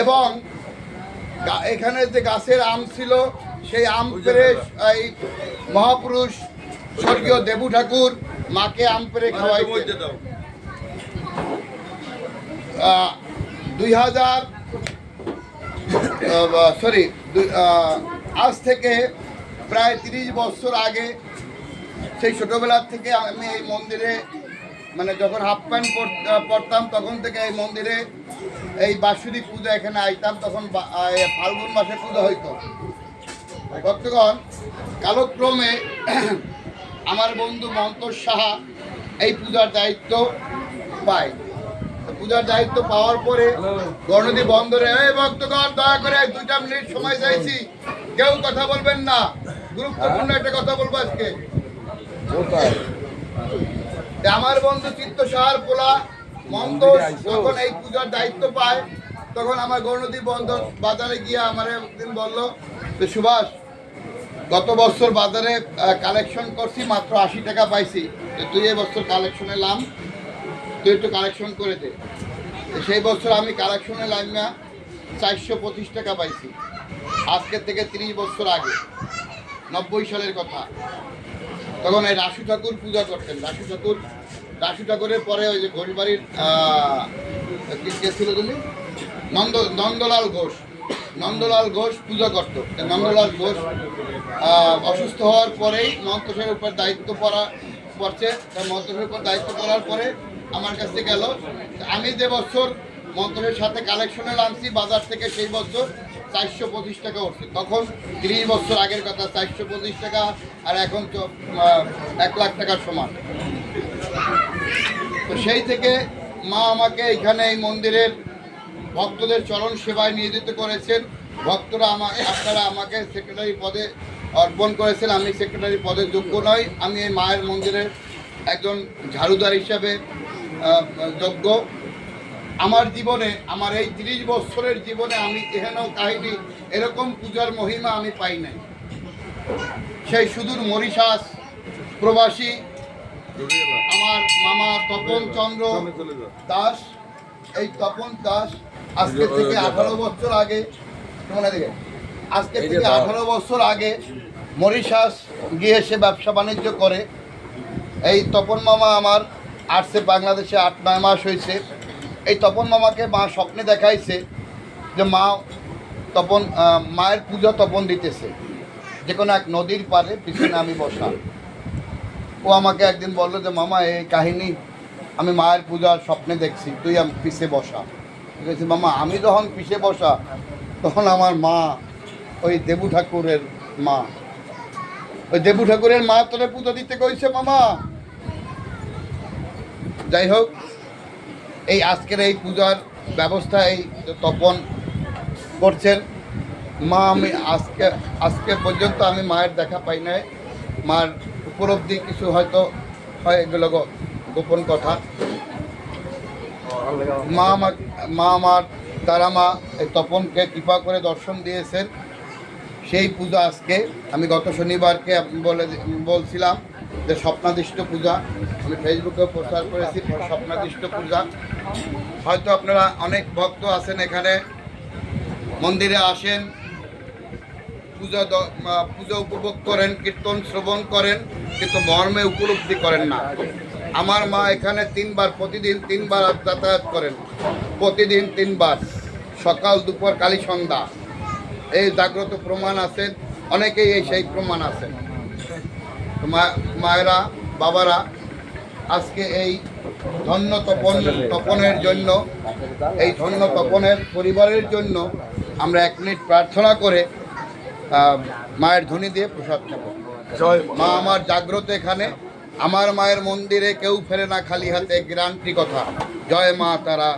এবং এখানে যে গাছের আম ছিল সেই আম পেড়ে এই মহাপুরুষ স্বর্গীয় দেবু ঠাকুর মাকে আম পেড়ে খাওয়াইতেন। 2000 আজ থেকে প্রায় 30 বছর আগে সেই ছোটোবেলার থেকে আমি এই মন্দিরে মানে যখন হাফ প্যান্ট পরতাম তখন থেকে এই মন্দিরে এই বাৎসরিক পূজা এখানে আইতাম। তখন ফাল্গুন মাসে পূজা হইতো। ভক্তগণ, কালক্রমে আমার বন্ধু মন্তর সাহা এই পূজার দায়িত্ব পায়। পূজার দায়িত্ব পাওয়ার পরে গণদী বন্দরে এই ভক্তগণ দয়া করে 2 মিনিট সময় চাইছি, কেউ কথা বলবেন না, গুরুত্বপূর্ণ একটা কথা বলবো আজকে। আমার বন্ধু চিত্ত সাহার পোলা মন্তর যখন এই পূজার দায়িত্ব পায় তখন আমার গণদী বন্দর বাজারে গিয়ে আমার একদিন বললো যে সুভাষ, গত বছর বাজারে কালেকশন করছি মাত্র 80 টাকা পাইছি, তুই এই বছর কালেকশনে লাম, তুই একটু কালেকশন করে দে। সেই বছর আমি কালেকশনে লাইমা 425 টাকা পাইছি। আজকের থেকে 30 বছর আগে, 90 সালের কথা। তখন এই রাসু ঠাকুর পূজা করতেন। রাসু ঠাকুরের পরে ওই যে ঘোষবাড়ির কে ছিল তুমি, নন্দলাল ঘোষ পূজা করতো। নন্দলাল ঘোষ অসুস্থ হওয়ার পরেই মন্তসের উপর দায়িত্ব পড়ছে। মন্তসের উপর দায়িত্ব পড়ার পরে আমার কাছে গেল। আমি যে বছর মন্তসের সাথে কালেকশনে আনছি বাজার থেকে, সেই বছর 425 টাকা উঠছে। তখন 30 বছর আগের কথা, 425 টাকা আর এখন তো 1 লাখ টাকার সমান। তো সেই থেকে মা আমাকে এখানে এই মন্দিরের ভক্তদের চরণ সেবায় নিয়োজিত করেছেন। ভক্তরা আপনারা আমাকে সেক্রেটারি পদে অর্পণ করেছেন। আমি সেক্রেটারি পদে যোগ্য নই, আমি এই মায়ের মন্দিরের একজন ঝাড়ুদার হিসাবে যোগ্য। আমার জীবনে, আমার এই 30 বছরের জীবনে আমি এহেন কাহিনী, এরকম পূজার মহিমা আমি পাই নাই। সেই সুদূর মরিশাস প্রবাসী আমার মামা তপন চন্দ্র দাস, এই তপন দাস আজকে থেকে 18 বছর আগে, আজকে থেকে 18 বছর আগে মরিশাস গিয়ে সে ব্যবসা বাণিজ্য করে। এই তপন মামা আমার আসছে বাংলাদেশে 8-9 মাস হয়েছে। এই তপন মামাকে মা স্বপ্নে দেখাইছে যে মায়ের পূজা তপন দিতেছে যে কোনো এক নদীর পাড়ে, পিছনে আমি বসা। ও আমাকে একদিন বললো যে মামা এই কাহিনী আমি মায়ের পূজার স্বপ্নে দেখছি, তুই পিছে বসা। ঠিক আছে মামা। আমি যখন পিছে বসা তখন আমার মা ওই দেবু ঠাকুরের মা, ওই দেবু ঠাকুরের মা তোরে পূজা দিতে কইছে মামা। যাই হোক, এই আজকের এই পূজার ব্যবস্থা এই তপন করছেন। মা আমি আজকে পর্যন্ত আমি মায়ের দেখা পাই নাই। মার উপলব্ধি কিছু হয়তো হয়, এগুলো গোপন কথা। মা আমার তারা মা এই তপনকে কৃপা করে দর্শন দিয়েছেন। সেই পূজা আজকে আমি গত শনিবারকে বলছিলাম যে স্বপ্নাদিষ্ট পূজা, আমি ফেসবুকে প্রচার করেছি স্বপ্নাদিষ্ট পূজা। হয়তো আপনারা অনেক ভক্ত আছেন এখানে মন্দিরে আসেন, পূজা উপভোগ করেন, কীর্তন শ্রবণ করেন, কিন্তু মর্মে উপলব্ধি করেন না। আমার মা এখানে 3 বার, প্রতিদিন 3 বার যাতায়াত করেন, প্রতিদিন 3 বার, সকাল দুপুর কালী সন্ধ্যা। এই জাগ্রত প্রমাণ আছেন, অনেকেই এই সেই প্রমাণ আছেন। মায়েরা, বাবারা, আজকে এই ধন্য তপনের জন্য, এই ধন্য তপনের পরিবারের জন্য আমরা 1 মিনিট প্রার্থনা করে মায়ের ধ্বনি দিয়ে প্রসাদ খাবো। মা আমার জাগ্রত এখানে, আমার মায়ের মন্দিরে কেউ ফেরে না খালি হাতে, গ্যারান্টি কথা। জয় মা তারা,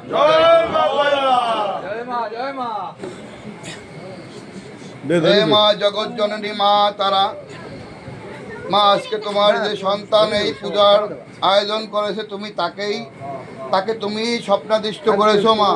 জয় মা জগৎ জননী মা তারা। মা আজকে তোমার যে সন্তান এই পূজার আয়োজন করেছে, তুমি তাকে তুমি স্বপ্নাদিষ্ট করেছো মা।